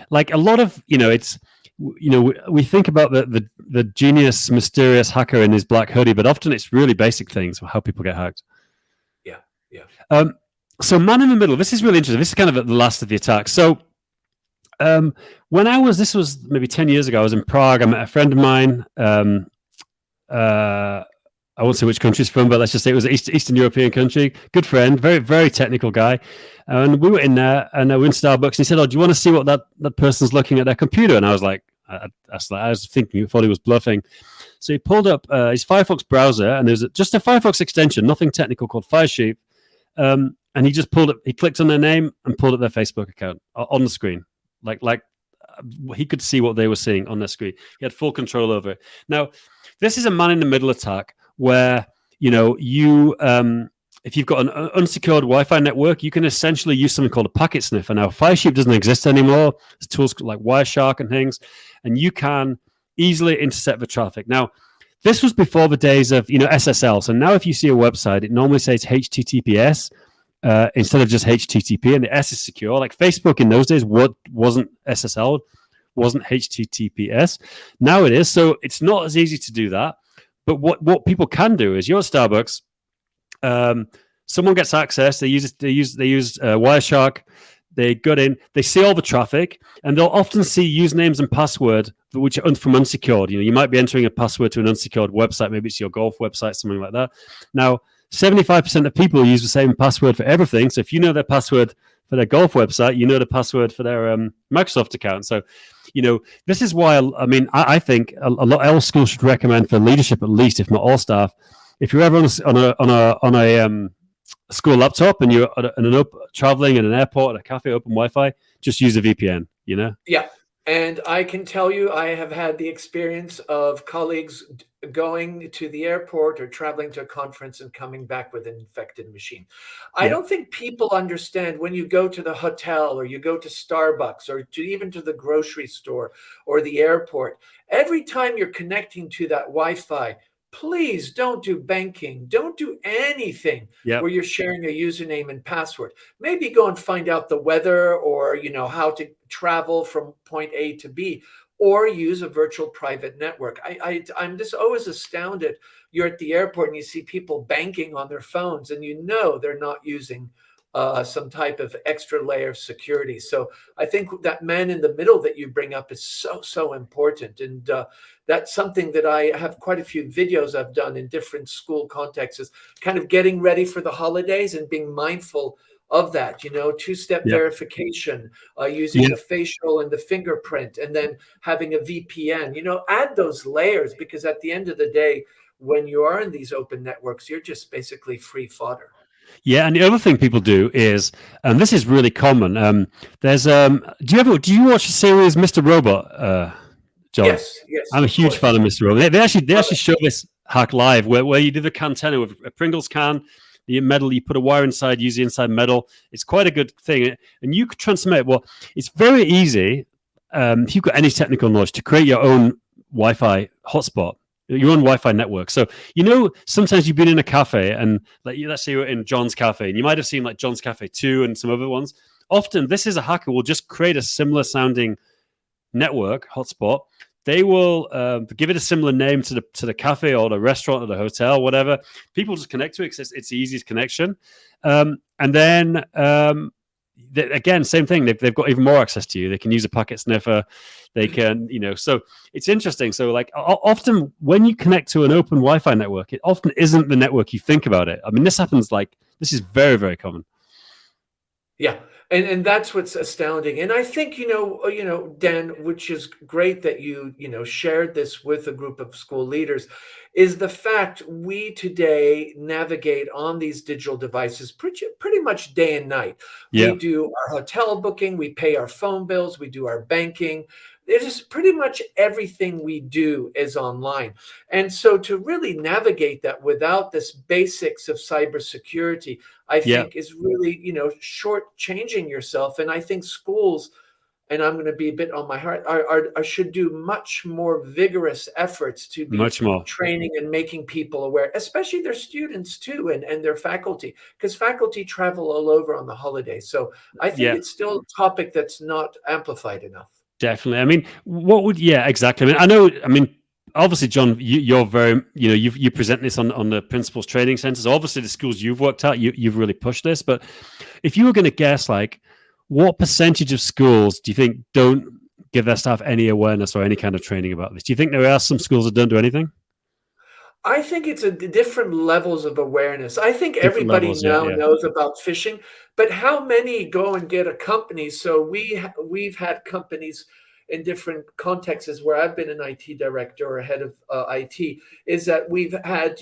like a lot of, it's, we think about the genius, mysterious hacker in his black hoodie, but often it's really basic things for how people get hacked. Yeah. So man in the middle, this is really interesting. This is kind of at the last of the attack. So when this was maybe 10 years ago, I was in Prague. I met a friend of mine. I won't say which country he's from, but let's just say it was an Eastern European country. Good friend, very, very technical guy. And we were in there, and we were in Starbucks. And he said, "Oh, do you want to see what that person's looking at their computer?" And I was like, I was thinking, he thought he was bluffing. So he pulled up his Firefox browser, and there's just a Firefox extension, nothing technical, called Firesheep. And he just he clicked on their name and pulled up their Facebook account on the screen. Like he could see what they were seeing on their screen. He had full control over it. Now, this is a man-in-the-middle attack where, if you've got an unsecured Wi-Fi network, you can essentially use something called a packet sniffer. Now, Firesheep doesn't exist anymore. There's tools like Wireshark and things, and you can easily intercept the traffic. Now, this was before the days of, SSL. So now if you see a website, it normally says HTTPS instead of just HTTP, and the S is secure. Like Facebook in those days, wasn't SSL, wasn't HTTPS. Now it is. So it's not as easy to do that. But what people can do is, you're at Starbucks, someone gets access. They use Wireshark. They got in. They see all the traffic, and they'll often see usernames and password which are from unsecured. You might be entering a password to an unsecured website. Maybe it's your golf website, something like that. Now, 75% of people use the same password for everything. So if you know their password for their golf website, you know the password for their Microsoft account. So, this is why, I think all schools should recommend, for leadership at least, if not all staff, if you're ever on a school laptop and you're traveling in an airport, at a cafe, open Wi-Fi, just use a VPN, Yeah. And I can tell you, I have had the experience of colleagues going to the airport or traveling to a conference and coming back with an infected machine. I Yeah. don't think people understand when you go to the hotel or you go to Starbucks or to even to the grocery store or the airport, every time you're connecting to that Wi-Fi, please don't do banking. Don't do anything Yeah. where you're sharing a username and password. Maybe go and find out the weather or how to travel from point A to B, or use a virtual private network. I'm just always astounded. You're at the airport and you see people banking on their phones, and they're not using some type of extra layer of security. So I think that man in the middle that you bring up is so important, and that's something that I have quite a few videos I've done in different school contexts, is kind of getting ready for the holidays and being mindful of that, two-step Yeah. verification, using Yeah. the facial and the fingerprint, and then having a VPN. Add those layers, because at the end of the day, when you are in these open networks, you're just basically free fodder. Yeah, and the other thing people do is, and this is really common. There's do you watch the series Mr. Robot, John? Yes, yes, I'm a of huge fan course. of Mr. Robot. They Love actually it. show this hack live where you do the cantenna with a Pringles can, the metal. You put a wire inside, use the inside metal. It's quite a good thing, and you could transmit. Well, it's very easy if you've got any technical knowledge to create your own Wi-Fi hotspot, your own Wi-Fi network. So sometimes you've been in a cafe and like let's say you're in John's Cafe, and you might have seen like John's Cafe 2 and some other ones. Often, this is a hacker will just create a similar sounding network hotspot. They will give it a similar name to the cafe or the restaurant or the hotel, whatever. People just connect to it because it's the easiest connection. And then again, same thing. They've got even more access to you. They can use a packet sniffer. They can, so it's interesting. So like often when you connect to an open Wi-Fi network, it often isn't the network you think about it. I mean, this is very, very common. Yeah. And that's what's astounding. And I think, Dan, which is great that you shared this with a group of school leaders, is the fact we today navigate on these digital devices pretty much day and night. We Yeah. do our hotel booking, we pay our phone bills, we do our banking. It is pretty much everything we do is online. And so to really navigate that without this basics of cybersecurity, I Yeah. think is really, shortchanging yourself. And I think schools, and I'm going to be a bit on my heart, should do much more vigorous efforts to be Much more. training and making people aware, especially their students too, and their faculty, because faculty travel all over on the holidays. So I think Yeah. it's still a topic that's not amplified enough. Definitely. I mean, yeah, exactly. I mean, obviously, John, you're very, you present this on the principals training centers. Obviously, the schools you've worked at, you've really pushed this. But if you were going to guess, like, what percentage of schools do you think don't give their staff any awareness or any kind of training about this? Do you think there are some schools that don't do anything? I think it's different levels of awareness. I think Different everybody levels, yeah, now yeah, knows about phishing, but how many go and get a company? So we've had companies in different contexts where I've been an IT director or head of IT, is that we've had,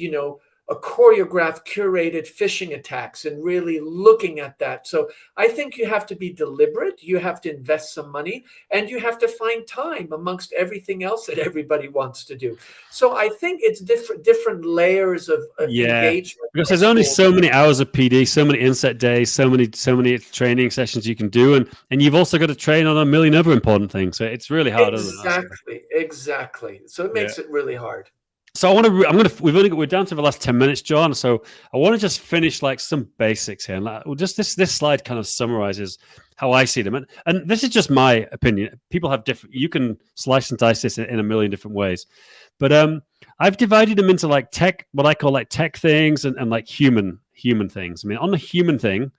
a choreographed, curated phishing attacks, and really looking at that. So I think you have to be deliberate. You have to invest some money, and you have to find time amongst everything else that everybody wants to do. So I think it's different layers of yeah. engagement Because by there's only schools. so many hours of PD, so many inset days, so many training sessions you can do, and you've also got to train on a million other important things. So it's really hard, isn't it? Exactly. So it Yeah. makes it really hard. So we're down to the last 10 minutes, John. So I want to just finish like some basics here. And just this slide kind of summarizes how I see them. And this is just my opinion. People have different, you can slice and dice this in a million different ways. But I've divided them into like tech, what I call like tech things and like human things. I mean, on the human thing,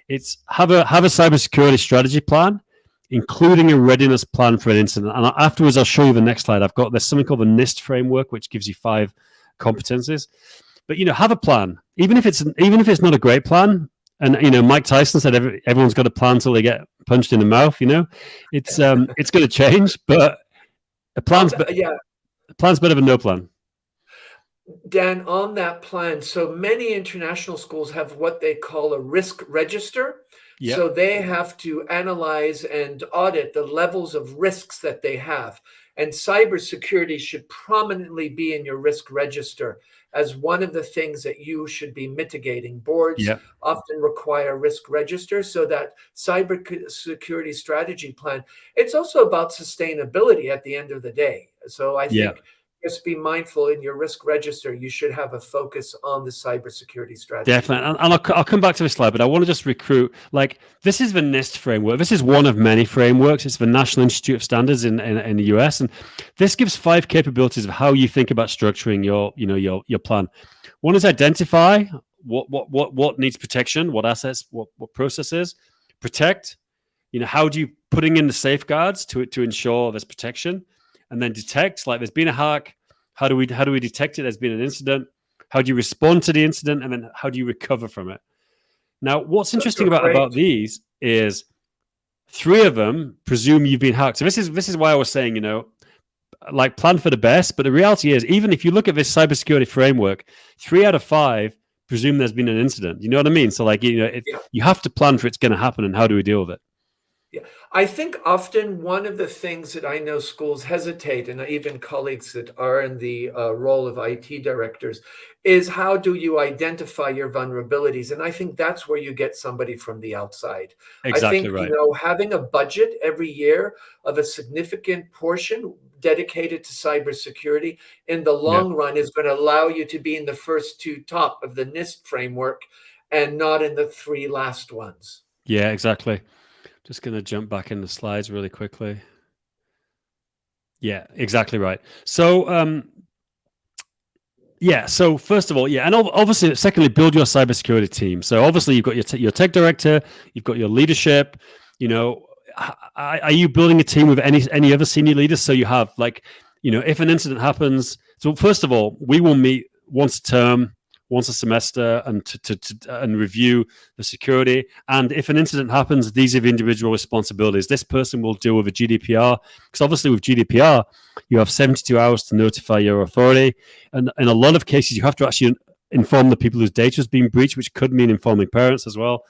it's have a cybersecurity strategy plan, including a readiness plan for an incident. And afterwards, I'll show you the next slide. There's something called the NIST framework, which gives you 5 competencies. But have a plan, even if it's not a great plan. And Mike Tyson said everyone's got a plan until they get punched in the mouth. It's going to change, but a plan's better than no plan. Dan, on that plan, so many international schools have what they call a risk register. Yep. So they have to analyze and audit the levels of risks that they have. And cybersecurity should prominently be in your risk register as one of the things that you should be mitigating. Boards Yep. often require risk registers, so that cybersecurity strategy plan, it's also about sustainability at the end of the day. So I Yeah. think just be mindful in your risk register. You should have a focus on the cybersecurity strategy. Definitely. And I'll come back to this slide, but I want to just recruit, like, this is the NIST framework. This is one of many frameworks. It's the National Institute of Standards in the US. And this gives 5 capabilities of how you think about structuring your plan. One is identify what needs protection, what assets, what processes. Protect, how do you putting in the safeguards to ensure there's protection? And then detect, like, there's been a hack. How do we detect it? There's been an incident. How do you respond to the incident, and then how do you recover from it? Now, what's Those interesting are great. about these is 3 of them presume you've been hacked. So this is why I was saying, like, plan for the best. But the reality is, even if you look at this cybersecurity framework, 3 out of 5 presume there's been an incident. You know what I mean? So, like, you have to plan for it's going to happen, and how do we deal with it? Yeah, I think often one of the things that I know schools hesitate, and even colleagues that are in the role of IT directors, is how do you identify your vulnerabilities? And I think that's where you get somebody from the outside. I Exactly think, right. having a budget every year of a significant portion dedicated to cybersecurity in the Yeah. long run is going to allow you to be in the first 2 top of the NIST framework and not in the 3 last ones. Yeah, exactly. Just going to jump back in the slides really quickly. Yeah, exactly right. So, so first of all, and obviously, secondly, build your cybersecurity team. So obviously, you've got your tech director, you've got your leadership. Are you building a team with any other senior leaders? So you have, like, if an incident happens. So first of all, we will meet once a term, once a semester, and and review the security. And if an incident happens, these are the individual responsibilities. This person will deal with the GDPR, because obviously with GDPR, you have 72 hours to notify your authority. And in a lot of cases, you have to actually inform the people whose data is being breached, which could mean informing parents as well.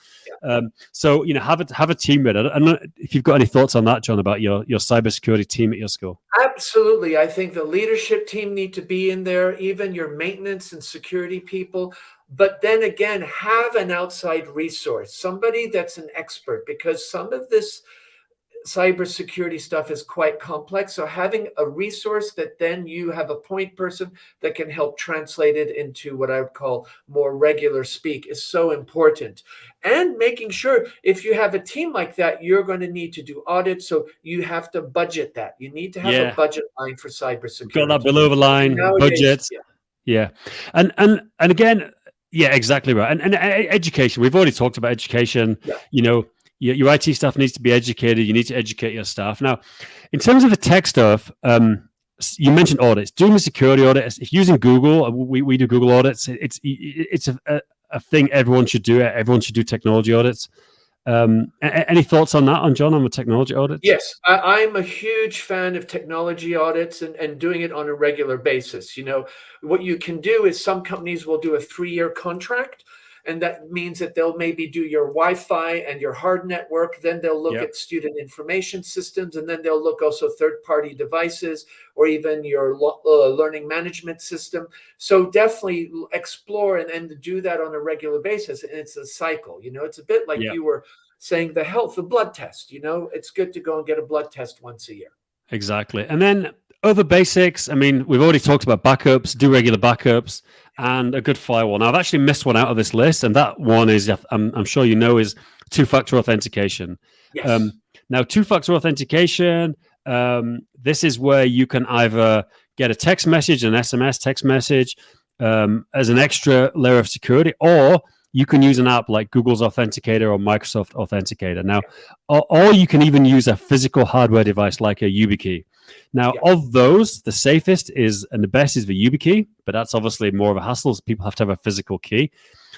So have a team ready. I don't know if you've got any thoughts on that, John, about your cybersecurity team at your school. Absolutely. I think the leadership team need to be in there, even your maintenance and security people. But then again, have an outside resource, somebody that's an expert, because some of this cybersecurity stuff is quite complex. So having a resource that then you have a point person that can help translate it into what I would call more regular speak is so important. And making sure if you have a team like that, you're going to need to do audits. So you have to budget that. You need to have a budget line for cybersecurity. Got that below the line budget. Yeah. And again, yeah, exactly right. And education. We've already talked about education. Yeah. Your IT staff needs to be educated. You need to educate your staff. Now, in terms of the tech stuff, you mentioned audits. Doing the security audits, if using Google, we do Google audits. It's a thing everyone should do. Everyone should do technology audits. Any thoughts on that, John, on the technology audits? Yes, I'm a huge fan of technology audits and doing it on a regular basis. What you can do is some companies will do a 3-year contract. And that means that they'll maybe do your Wi-Fi and your hard network. Then they'll look at student information systems, and then they'll look also third-party devices or even your learning management system. So definitely explore and do that on a regular basis. And it's a cycle. It's a bit like you were saying the blood test. It's good to go and get a blood test once a year. Exactly. And then other basics. I mean, we've already talked about backups, do regular backups, and a good firewall. Now, I've actually missed one out of this list, and that one is, I'm sure you know, is 2-factor authentication. Yes. Now, 2-factor authentication, this is where you can either get a text message, an SMS text message, as an extra layer of security, or you can use an app like Google's Authenticator or Microsoft Authenticator. Now, or you can even use a physical hardware device like a YubiKey. Now, of those, the safest is and the best is the YubiKey, but that's obviously more of a hassle. So people have to have a physical key.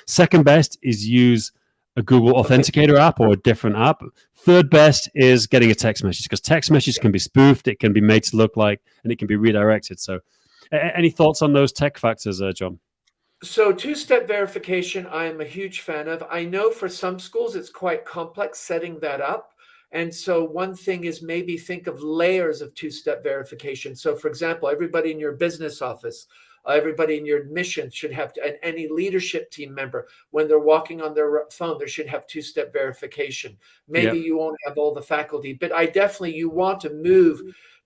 Second best is use a Google Authenticator app or a different app. Third best is getting a text message, because text messages can be spoofed, it can be made to look like, and it can be redirected. So, any thoughts on those tech factors, John? So two-step verification, I am a huge fan of. I know for some schools it's quite complex setting that up. And so one thing is maybe think of layers of two-step verification. So for example, everybody in your business office, everybody in your admissions should have to, and any leadership team member, when they're walking on their phone, they should have two-step verification. Yeah. Maybe you won't have all the faculty, but I definitely, you want to move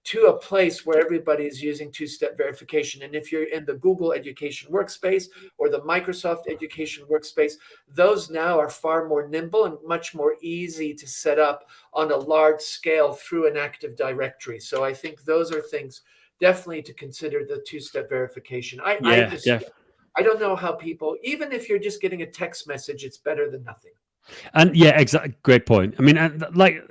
to a place where everybody is using two-step verification. And if you're in the Google Education Workspace or the Microsoft Education Workspace, those now are far more nimble and much more easy to set up on a large scale through an Active Directory. So I think those are things definitely to consider, the two-step verification. Yeah, yeah. I don't know how people, even if you're just getting a text message, it's better than nothing. And yeah, exactly. Great point. I mean, and like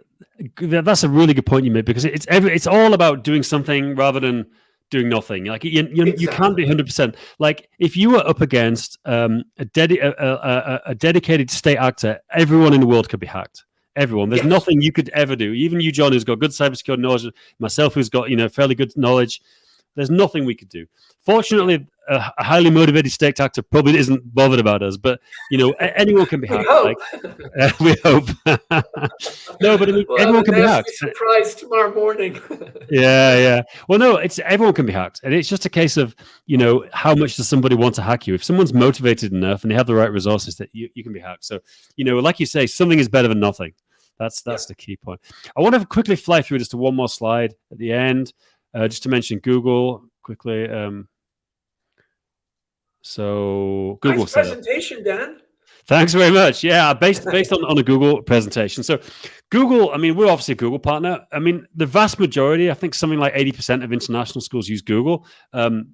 that's a really good point you made, because it's all about doing something rather than doing nothing. Like you can't be 100%. Like if you were up against a dedicated state actor, everyone in the world could be hacked. Everyone. There's Yes. nothing you could ever do. Even you, John, who's got good cybersecurity knowledge, myself, who's got fairly good knowledge. There's nothing we could do. Fortunately, a highly motivated state actor probably isn't bothered about us, but anyone can be hacked. We hope. No, but I mean, everyone can be hacked. Surprise tomorrow morning. Yeah. Well, no, everyone can be hacked, and it's just a case of how much does somebody want to hack you. If someone's motivated enough and they have the right resources, that you can be hacked. So like you say, something is better than nothing. That's the key point. I want to quickly fly through just to one more slide at the end, just to mention Google quickly. So Google nice presentation, Dan. Thanks very much. Yeah, based on a Google presentation. So Google, I mean, we're obviously a Google partner. I mean, the vast majority, I think something like 80% of international schools use Google, and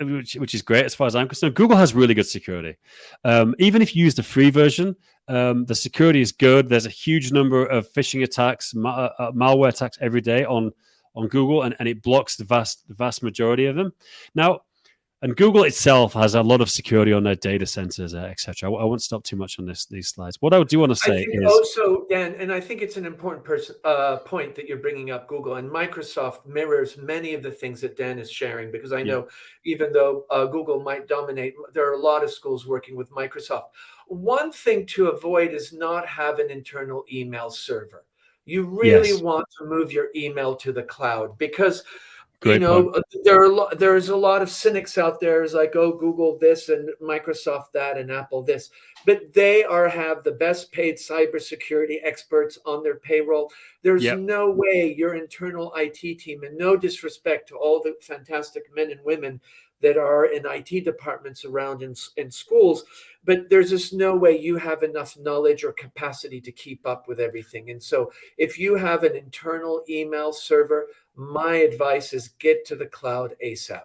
which is great as far as I'm concerned. Google has really good security. Even if you use the free version, the security is good. There's a huge number of phishing attacks, malware attacks every day on Google, and it blocks the vast majority of them. Now, and Google itself has a lot of security on their data centers, etc. I won't stop too much on these slides. What I do want to say is also, Dan, and I think it's an important point that you're bringing up, Google, and Microsoft mirrors many of the things that Dan is sharing, because I know even though Google might dominate, there are a lot of schools working with Microsoft. One thing to avoid is not have an internal email server. You really want to move your email to the cloud, because Great point. There's a lot of cynics out there. It's like, oh, Google this and Microsoft that and Apple this, but they have the best paid cybersecurity experts on their payroll. There's no way your internal IT team, and no disrespect to all the fantastic men and women that are in IT departments around in schools, but there's just no way you have enough knowledge or capacity to keep up with everything. And so if you have an internal email server, my advice is get to the cloud ASAP.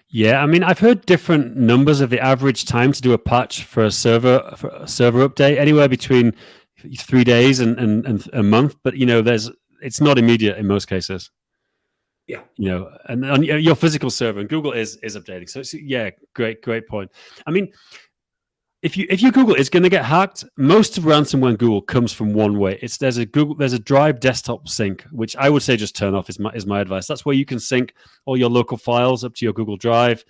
Yeah, I mean, I've heard different numbers of the average time to do a patch for a server update, anywhere between 3 days and a month. But it's not immediate in most cases. Yeah. And on your physical server, and Google is updating. So it's, great point. I mean, if your Google is going to get hacked, most of ransomware in Google comes from one way. There's a Drive desktop sync, which I would say just turn off is my advice. That's where you can sync all your local files up to your Google Drive.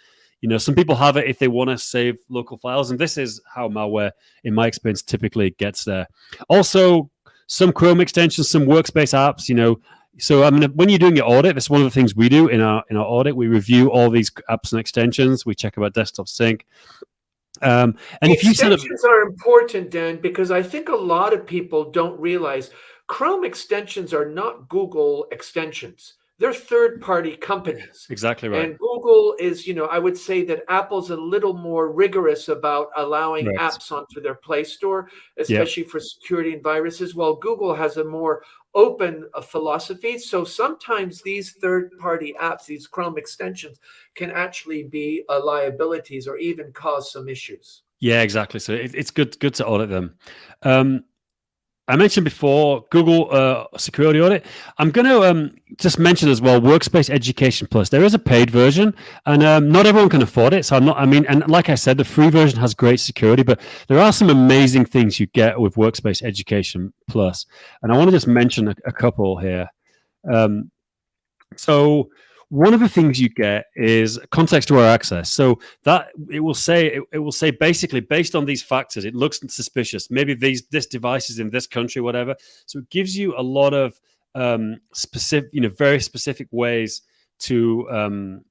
Some people have it if they want to save local files, and this is how malware, in my experience, typically gets there. Also, some Chrome extensions, some Workspace apps, So I mean, when you're doing your audit, that's one of the things we do in our audit. We review all these apps and extensions. We check about desktop sync. And if you extensions are important, Dan, because I think a lot of people don't realize Chrome extensions are not Google extensions. They're third-party companies. Exactly right. And Google is, I would say that Apple's a little more rigorous about allowing apps onto their Play Store, especially for security and viruses, while Google has a more open philosophy. So sometimes these third-party apps, these Chrome extensions, can actually be liabilities or even cause some issues. Yeah, exactly. So it's good to audit them. I mentioned before Google security audit. I'm going to just mention as well Workspace Education Plus. There is a paid version, and not everyone can afford it. So and like I said, the free version has great security, but there are some amazing things you get with Workspace Education Plus, and I want to just mention a couple here. So one of the things you get is context-aware access. So that it will say basically based on these factors, it looks suspicious. Maybe this device is in this country, whatever. So it gives you a lot of specific, very specific ways to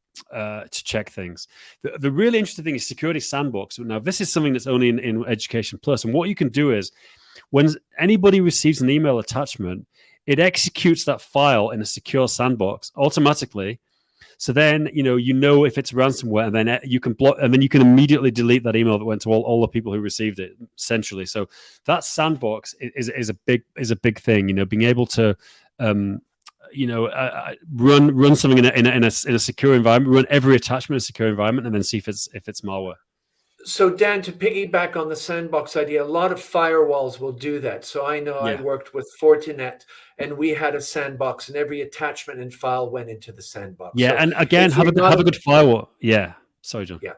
check things. The really interesting thing is Security Sandbox. Now, this is something that's only in Education Plus, and what you can do is when anybody receives an email attachment, it executes that file in a secure sandbox automatically. So then, you know if it's ransomware, and then you can block, and then you can immediately delete that email that went to all the people who received it centrally. So that sandbox is a big thing. Being able to run something in a secure environment, run every attachment in a secure environment, and then see if it's malware. So Dan, to piggyback on the sandbox idea, a lot of firewalls will do that. So I know I worked with Fortinet, and we had a sandbox, and every attachment and file went into the sandbox. Yeah, so and again, have a good firewall. Yeah, sorry, John. Yeah.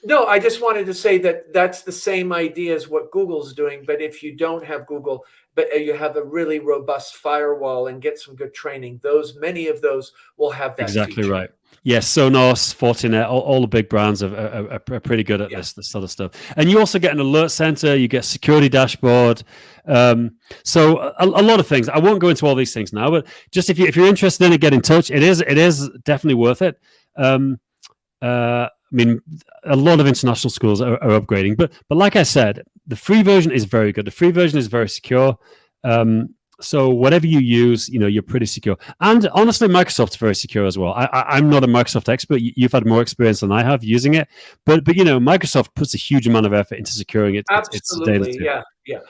No, I just wanted to say that that's the same idea as what Google's doing. But if you don't have Google, but you have a really robust firewall and get some good training, many of those will have that exactly feature. Right. Yes, Sonos, Fortinet, all the big brands are pretty good at this sort of stuff. And you also get an alert center, you get security dashboard. So a lot of things. I won't go into all these things now, but just if you're interested in it, get in touch. It is definitely worth it. I mean, a lot of international schools are upgrading, but like I said, the free version is very good. The free version is very secure. So whatever you use, you're pretty secure. And honestly, Microsoft's very secure as well. I'm not a Microsoft expert. You've had more experience than I have using it, but Microsoft puts a huge amount of effort into securing its data too. Yeah.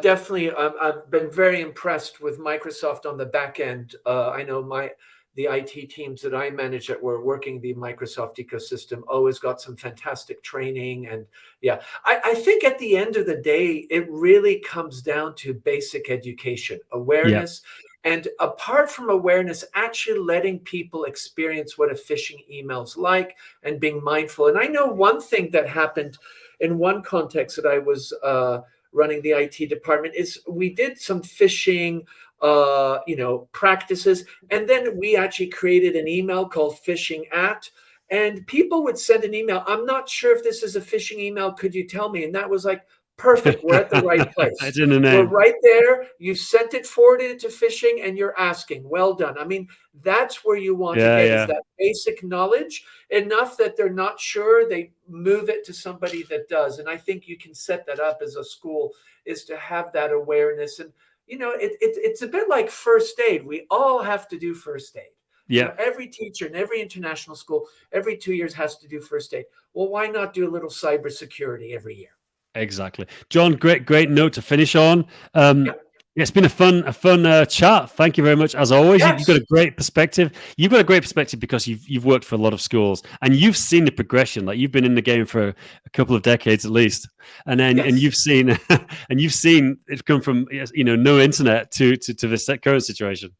Definitely. I've been very impressed with Microsoft on the back end. I know the IT teams that I manage that were working the Microsoft ecosystem always got some fantastic training. And I think at the end of the day, it really comes down to basic education, awareness. Yeah. And apart from awareness, actually letting people experience what a phishing email's like and being mindful. And I know one thing that happened in one context that I was running the IT department is we did some phishing practices. And then we actually created an email called phishing at, and people would send an email. I'm not sure if this is a phishing email. Could you tell me? And that was like, perfect. We're at the right place. It's in the name. We're right there. You sent it, forwarded it to phishing, and you're asking, well done. I mean, that's where you want to get is that basic knowledge enough that they're not sure. They move it to somebody that does. And I think you can set that up as a school, is to have that awareness. And it's a bit like first aid. We all have to do first aid. Yeah. Every teacher in every international school, every 2 years has to do first aid. Well, why not do a little cybersecurity every year? Exactly. John, great note to finish on. It's been a fun chat. Thank you very much, as always. Yes. You've got a great perspective. You've got a great perspective because you've worked for a lot of schools and you've seen the progression. Like, you've been in the game for a couple of decades at least, and then and you've seen it come from no internet to this current situation.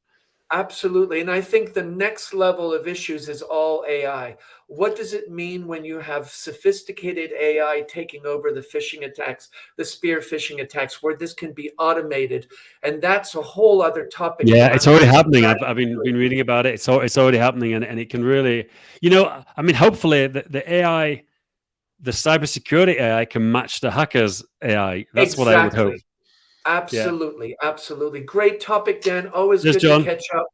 Absolutely. And I think the next level of issues is all AI. What does it mean when you have sophisticated AI taking over the phishing attacks, the spear phishing attacks, where this can be automated? And that's a whole other topic. Yeah, it's already happening. I've been reading about it. It's already happening, and it can really, hopefully the AI, the cybersecurity AI can match the hackers AI. That's what I would hope. Absolutely. Absolutely. Great topic, Dan. Always good John. to catch up.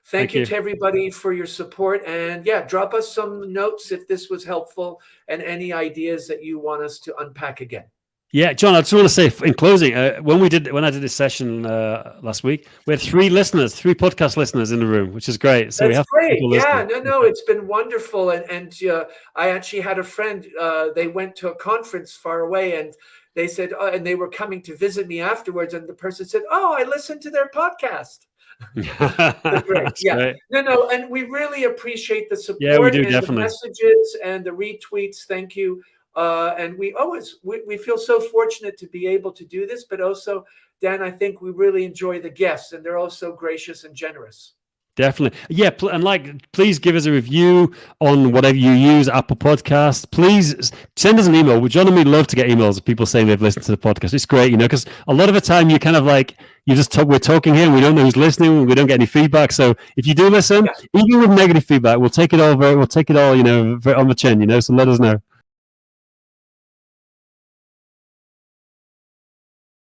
Thank you to everybody for your support. And drop us some notes if this was helpful and any ideas that you want us to unpack again. Yeah, John, I just want to say in closing, when I did this session last week, we had 3 podcast listeners in the room, which is great. So that's great. Yeah, no, it's been wonderful. And I actually had a friend, they went to a conference far away, and they said, and they were coming to visit me afterwards. And the person said, "Oh, I listened to their podcast." Great. Great. No. And we really appreciate the support. Yeah, we do, and definitely. The messages and the retweets. Thank you. And we feel so fortunate to be able to do this, but also, Dan, I think we really enjoy the guests, and they're also gracious and generous. Definitely. Yeah. And like, please give us a review on whatever you use, Apple Podcast. Please send us an email. John and me love to get emails of people saying they've listened to the podcast. It's great, because a lot of the time you kind of like, we're talking here and we don't know who's listening and we don't get any feedback. So if you do listen, even with negative feedback, we'll take it all, on the chin, so let us know.